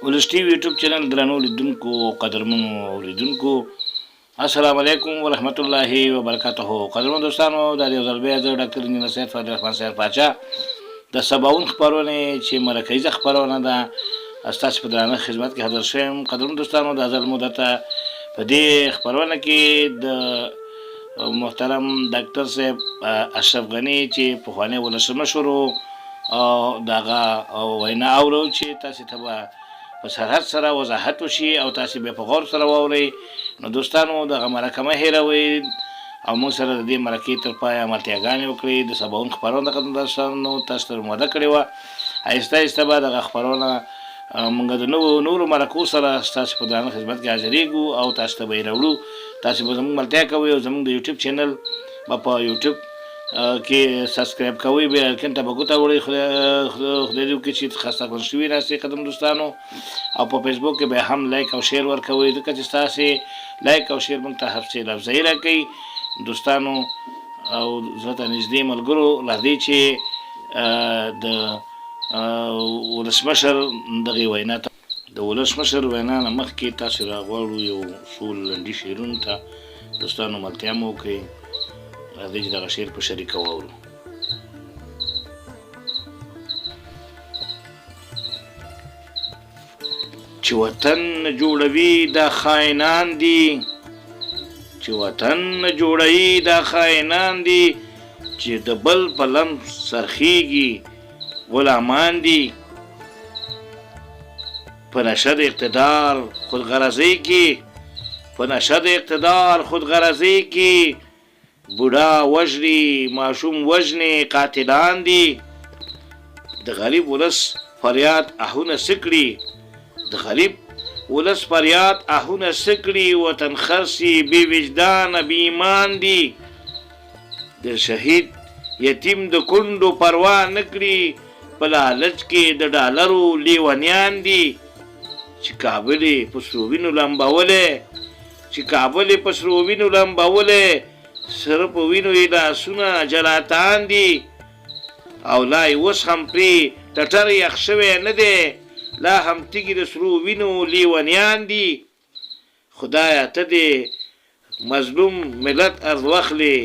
ولسټي یوټیوب چینل درنو لیدونکو قدرمنو اوریدونکو السلام علیکم ورحمت الله وبرکاته. قدرمن دوستانو دا یو ځل بیا زه ډاکټر انجینر سید فاضل رحمان صاحب پاچا د صباؤن حپرونه چې مرکيزه حپرونه ده استاس په درانه خدمت کې حاضر شوم. قدرمن دوستانو دا ځل مدته په دې حپرونه کې د محترم ډاکټر صاحب اشرف غنی چې په خوانه ولسمشر او دغه وینا اورو چې تاسو ته په سرحد سره وضاحت وشي او تاسو به په غور سره واورئ. نو دوستانو دغه مرکه مه هېروئ او موږ سره د دې مرکې تر پایه ملتیاګانې وکړئ. د صباؤن حپرونه د دوستانو تاسو ته موده کړې وه، آهسته آهسته به دغه حپرونه موږ د نورو مرکو سره ستاسو په درانه خدمت کې حاضرېږو او تاسو ته به یې راوړو. تاسو به زموږ ملتیا کوئ او زموږ د یوټیوب چینل به په یوټیوب کې سبسکرایب کوئ، بیا الکن ته به ګوته وړئ. خدای دې وکړي چې خاصه کړل شوي راستئ قدم دوستانو. او په فیسبوک کې به هم لایک او شیر ورکوئ، ځکه چې ستاسې لایک او شیر موږ ته هڅې لفظیي راکوي دوستانو. او زړه ته نږدې ملګرو راځئ چې د ولسمشر دغې وینا ته د ولسمشر وینا نه مخکې تاسو راغواړو یو څو لنډي شعرونو ته دوستانو ملتیا مو وکړئ. راځئ چې دغه شعر په شریکه واورو. چې وطن جوړوي دا خاینان دي، چې وطن جوړوي دا خاینان دي، چې د بل په لمس سرخیږي غلامان دي. په نشه د اقتدار خودغرضۍ کې، په نشه د اقتدار خودغرضۍ کې بوډا وژني ماشوم وژني قاتلان دي. د غریب ولس فریاد آهونه سکړي، د غریب ولس فریاد آهونه سکړي، وطن خرسي بې وجدانه بې ایمان دي. د شهید یتیم د کونډو پروا نه کړي، په لالچ کې د ډالرو لیونیان دي. چې کابل یې په سرو وینو لمبولی، چې کابل یې په سرو وینو لمبولی، سره په وینو یې لاسونه جلاتان دي. او لا یې اوس هم پرې ټټر یخ شوی نه دی، لا هم تیږې د سرو وینو لیونیان دي. خدایه ته دې مظلوم ملت ارض واخلې،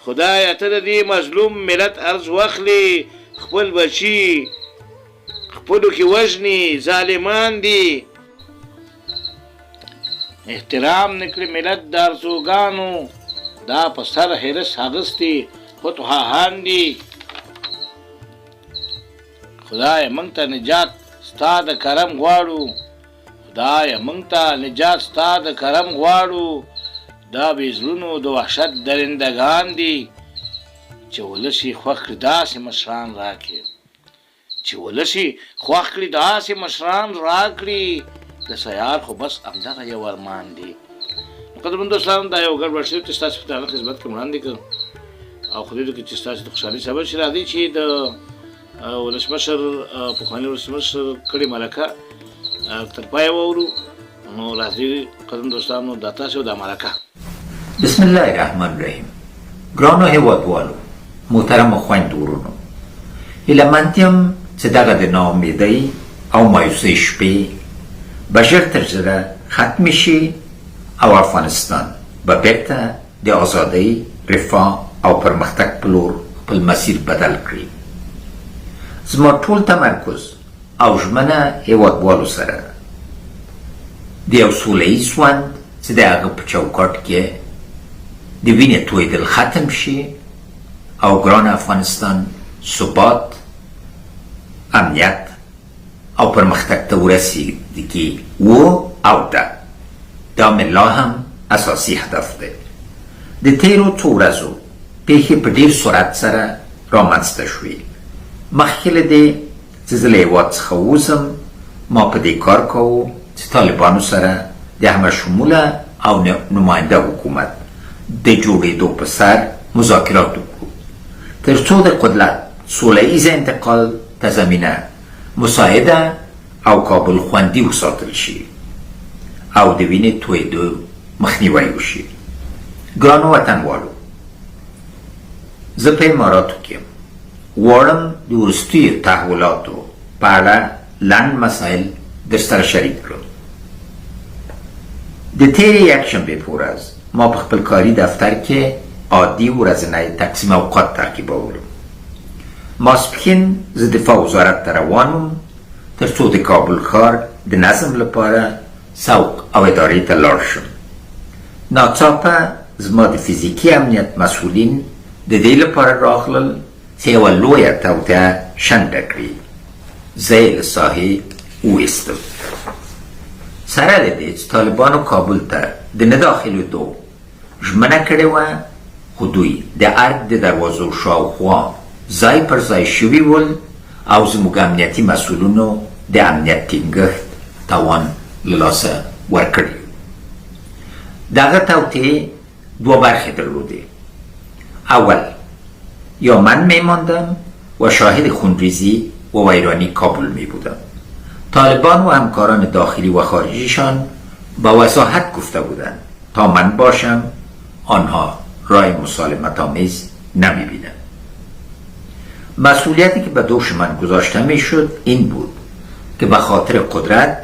خدایه ته د دې مظلوم ملت ارض واخلې. خپل بچي خپلو کې وژني ظالمان دي. احترام نه کړي ملت د ارزوګانو، دا په سر حرس اغستې فتوحاهان دي. خدای موږ ته نجات ستا د کرم غواړو، خدای موږ ته نجات ستا د کرم غواړو. دا بې زړونو د وحشت درندګان دي. چې ولس یې خوښ کړي داسې مشران راکړي، چې ولس یې خوښ کړي داسې مشران راکړي. د سیار خو بس همدغه یو ارمان دی. قدرمن دوستانو دا یو ګډوډ شعر چې ستاسو په درانه خدمت کې وړاندې کړم او خدای دې وکړي چې ستاسو د خوشحالۍ سبب شي. راځئ چې د ولسمشر پخواني ولسمشر کړې مرکه تر پایه واورو. نو راځئ قدرمن دوستانو دا تاسو دا مرکه. بسم الله الرحمن الرحیم. ګرانو هیوادوالو، محترمو خویندو ورونو، هیلهمند یم چې دغه د ناامیدۍ او مایوسۍ شپې به ژر تر ژره ختمې شي او افغانستان به بیرته د آزادۍ، رفاه او پرمختګ په لور خپل مسیر بدل کړي. زما ټول تمرکز او ژمنه هیوادوالو سره د یو سوله ییز ژوند چې د هغه په چوکاټ کې د وینې تویدل ختم شي او ګران افغانستان ثبات، امنیت او پرمختګ ته ورسیږي و او ده. دا مې لا هم اساسي هدف دی. د تیرو څو ورځو پیښې په ډېر سرعت سره رامنځته شوې. مخکې له دې چې زه له هېواد څخه ووځم، ما په دې کار کوو چې طالبانو سره د همه شموله او نماینده حکومت د جوړېدو په سر مذاکرات وکړو، تر څو د قدرت سوله ییز انتقال ته زمینه مساعده او کابل خوندي وساتل شي او د وینې تویېدو مخنیوی وشي. ګرانو وطنوالو، زه په اماراتو کې غواړم د وروستیو تحولاتو په اړه لنډ مسایل در سر شریک کړم. د تیرې یکشنبې پورز ما په خپل کاري دفتر کې عادي ورځنی تقسیم اوقات تعقیبولم. ماسپښین زه دفاع وزارت ته روان وم تر څو د کابل ښار د نظم لپاره سوق او ادارې ته لاړ شم. ناڅاپه زما د فزیکي امنیت مسئولین د دې لپاره راغلل چې یوه لویه توطیه شنډه کړي. زه یې له ساحې وایستم. سره له دې چې طالبانو کابل ته د نه داخلېدو ژمنه کړې وه، خو دوی د ارګ د دروازو شاوخوا ځای پر ځای شوي ول او زموږ امنیتي مسؤلینو د امنیت ټینګښت توان له لاسه ورکړی. دغه توطیې دوه برخې درلودې. اول، یا من میماندم و شاهد خونریزی و ویرانی کابل می بودم. طالبان و همکاران داخلی و خارجیشان با وضاحت گفته بودند تا من باشم آنها رای مسالمت آمیز نمی بینند. مسئولیتی که به دوش من گذاشته می شد این بود که به خاطر قدرت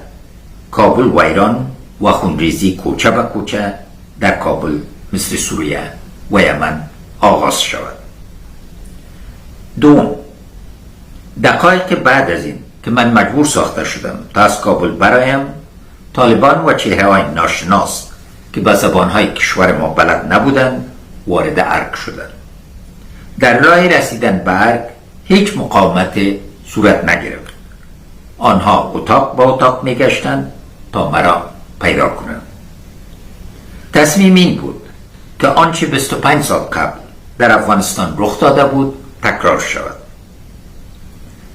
کابل ویران و خونریزی کوچه به کوچه در کابل مثل سوریه و یمن آغاز شود. دوم، دقایق بعد از این که من مجبور ساخته شدم تا از کابل برایم، طالبان و چهره‌های ناشناس که به زبانهای کشور ما بلد نبودند وارد ارگ شدند. در راه رسیدن به ارگ هیچ مقاومت صورت نگرفت. آنها اتاق با اتاق میگشتند تا مرا پیدا کنند. تصمیم این بود که آنچه 25 سال قبل در افغانستان رخ داده بود تکرار شود.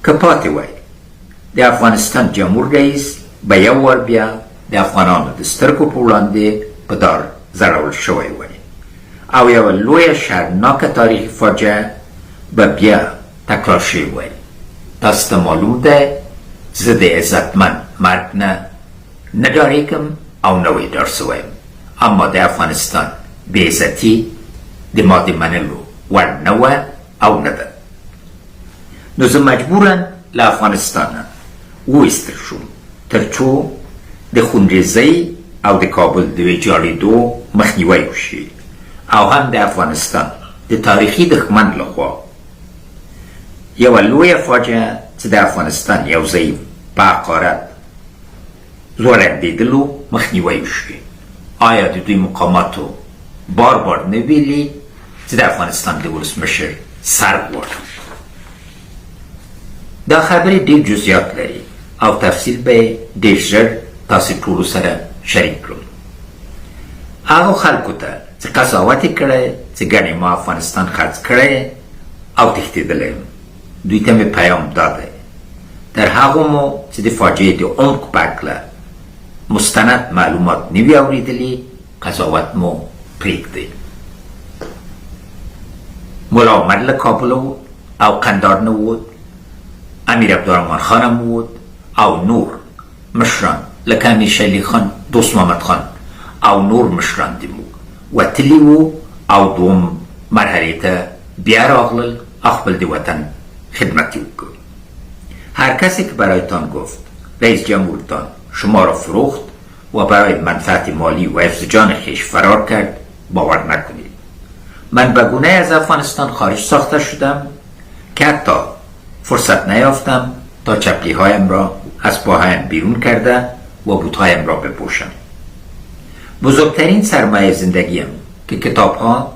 که پاتې وای د افغانستان جمهور رئیس به یو وار بیا د افغانانو د سترګو په وړاندې په دار ځړول شوی وای او یوه لویه شرمناکه تاریخي فاجعه به بیا تکرار شوی وای. تاسو ته معلوم ده زه د عزتمند مرګ نه ډارېږم او نه ویډار سویم، اما د افغانستان بېعزتي د ما د منلو وړ نه وه او نه ده. نو زه مجبورم له افغانستانه وایستل شوم تر څو د خونریزۍ او د کابل د ویجاړېدو مخنیوی وشي او هم د افغانستان د تاریخي دښمن لخوا یوه لویه فاجعه چې د افغانستان یو ځای په حقارت زورندېدلو مخنیوی وشي. آیا د دوی مقاماتو بار بار نه ویلي چې د افغانستان د ولسمشر سر غواړي؟ دا خبرې ډېر جزئیات لري او تفصیل به ډېر ژر تاسې ټولو سره شریک کړم. هغو خلکو ته چې قضاوت یې کړی چې ګڼې ما افغانستان خرڅ کړی او تښتېدلی یم، دوی ته مې پیام دا دی تر هغو مو چې د فاجعې د عمق په هکله مستند معلومات نه وي اورېدلي قضاوت مو پرېږدئ. ملا عمر له کابل و او قندار نه ووت، امیر عبدالرحمن خان هم ووت او نور مشران لکه امیر شیلی خان، دوست محمد خان او نور مشران د موږ وتلي وو او دوم مرحلې ته بیا راغلل او خپل د وطن خدمت یې وکړ. هر کسی که برایتان گفت رئیس جمهورتان شما را فروخت و برای منفعت مالی و حفظ جان خویش فرار کرد باور نکنید. من به گونه‌ای از افغانستان خارج ساخته شدم که حتی فرصت نیافتم تا چپلی‌هایم را از پاهایم بیرون کرده و بوت‌هایم را بپوشم. بزرگترین سرمایه زندگیم که کتاب‌ها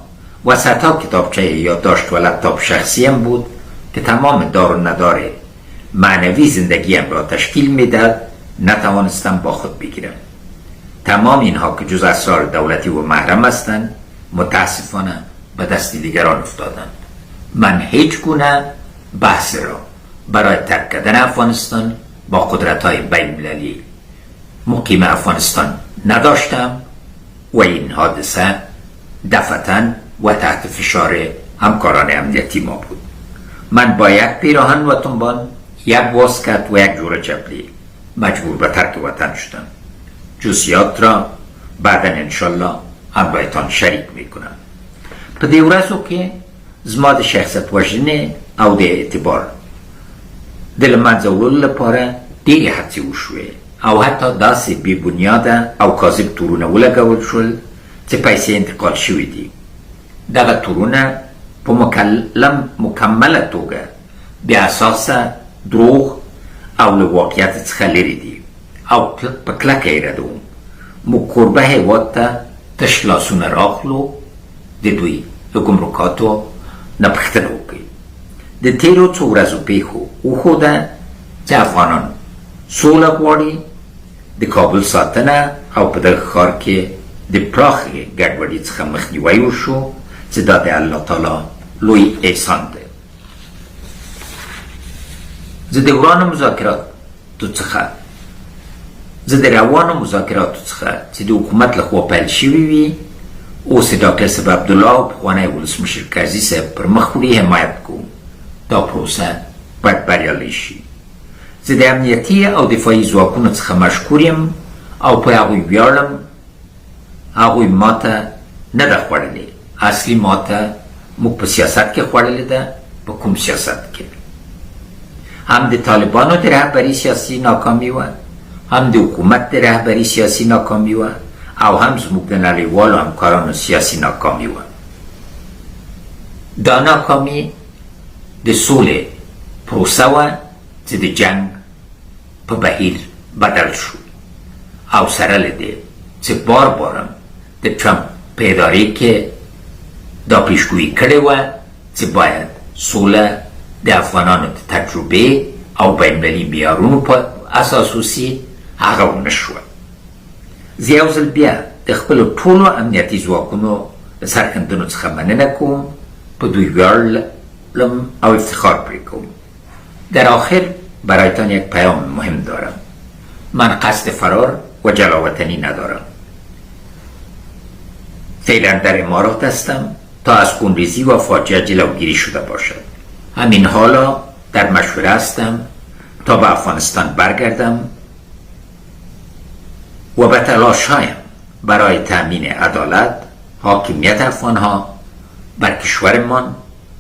و صدها کتابچه یادداشت و لپتاپ شخصیم بود که تمام دار و ندار معنوی زندگیم را تشکیل میداد نتوانستم با خود بگیرم. تمام اینها که جز اسرار دولتی و محرم هستند متاسفانه به دست دیگران افتادند. من هیچ گونه بحث را برای ترک کردن افغانستان با قدرت‌های بین‌المللی مقیم افغانستان نداشتم و این حادثه دفعتاً و تحت فشار همکاران امنیتی ما بود. من با یک پیراهن و تنبان، یک واسکت و یک جوره چپلی مجبور به ترک وطن شدم. جزئیات را بعدا انشالله همراهتان شریک میکنم. په دې ورځو کې زما د شخصیت وژنې او د اعتبار د له منځه وړلو لپاره ډېرې هڅې وشوې او حتی داسې بې بنیاده او کاذب تورونه ولګول شول چې پیسې انتقال شوي دي. دغه تورونه په مکمله توګه بې اساسه دروغ او له واقعیت څخه لرې دي او په کلکه یې ردوم. موږ کوربه هېواد ته تش لاسونه راخلو. د دوی له ګمرکاتو نه پوښتنه وکړئ. د تېرو څو ورځو پیښو وښوده چې افغانان سوله غواړي، د کابل ساتنه او په دغه ښار کې د پراخې ګډوډۍ څخه مخنیوی وشو چې دا د الله تعالی لوی احسان دی. زه د روانو مذاکراتو څخه چې د حکومت لخوا پیل شوي وي اوس د ډاکټر صاحب عبدالله او پخوانی ولسمشر قاضي صاحب پر مخ وړي حمایت کوم. دا پروسه باید بریالی شي. زه د امنیتي او دفاعي ځواکونو څخه مشکور یم او په هغوی ویاړم. هغوی ماته نه ده خوړلې. اصلي ماته موږ په سیاست کې خوړلې ده. په کوم سیاست کې؟ هم د طالبانو د رهبري سیاسي ناکامي وه، هم د حکومت د رهبري سیاسي ناکامي وه، او هم زموږ د نړیوالو همکارانو سیاسي ناکامي وه. دا ناکامي د سولې پروسه وه چې د جنگ په بهیر بدل شو او سره له دې چې بار بارم د ټرمپ په ادارې کې دا پیشګویي کړې وه چې باید سوله د افغانانو د تجربې او بین‌المللي معیارونو په اساس وسي. هغه ونه شوه. زه یو ځل بیا د خپلو ټولو امنیتي ځواکونو د سرښندنو څخه مننه کوم. په دوی ویاړم او افتخار پرې کوم. در آخر برایتان یک پیام مهم دارم. من قصد فرار و جلاوطنی ندارم. فعلا در امارات هستم تا از خونریزی و فاجعه جلوگیری شده باشد. همین حالا در مشوره هستم تا به افغانستان برگردم و به تلاش‌هایم برای تأمین عدالت، حاکمیت افغانها بر کشورمان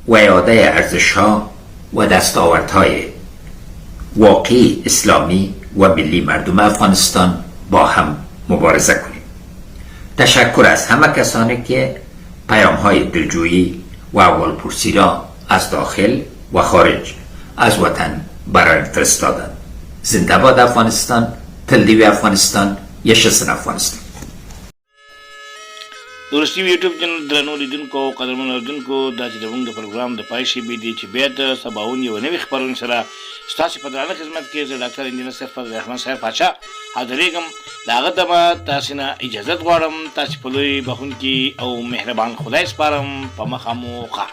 و اعاده ارزش‌ها و دستاوردهای واقعی اسلامی و ملی مردم افغانستان با هم مبارزه کنیم. تشکر از همه کسانی که پیام‌های دلجویی و احوالپرسی را از داخل و خارج از وطن برای فرستادند. زنده باد افغانستان، تل دی افغانستان، یشسن افغانستان. درستی یوټیوب چینل درنو لیدونکو قدرمن اوریدونکو دا چې زموږ د پروګرام د پای شی بي دي چې بیا د صباؤن یو نوې خپرونې سره ستاسو په درانه خدمت کې زه ډاکټر انجینر صاحب فضل رحمان صاحب پاچا حاضرېږم. د هغه دمه تاسو نه اجازه غواړم. تاسو په لوی بخښونکي او مهربان خدای سپارم. په مخه مو ښه.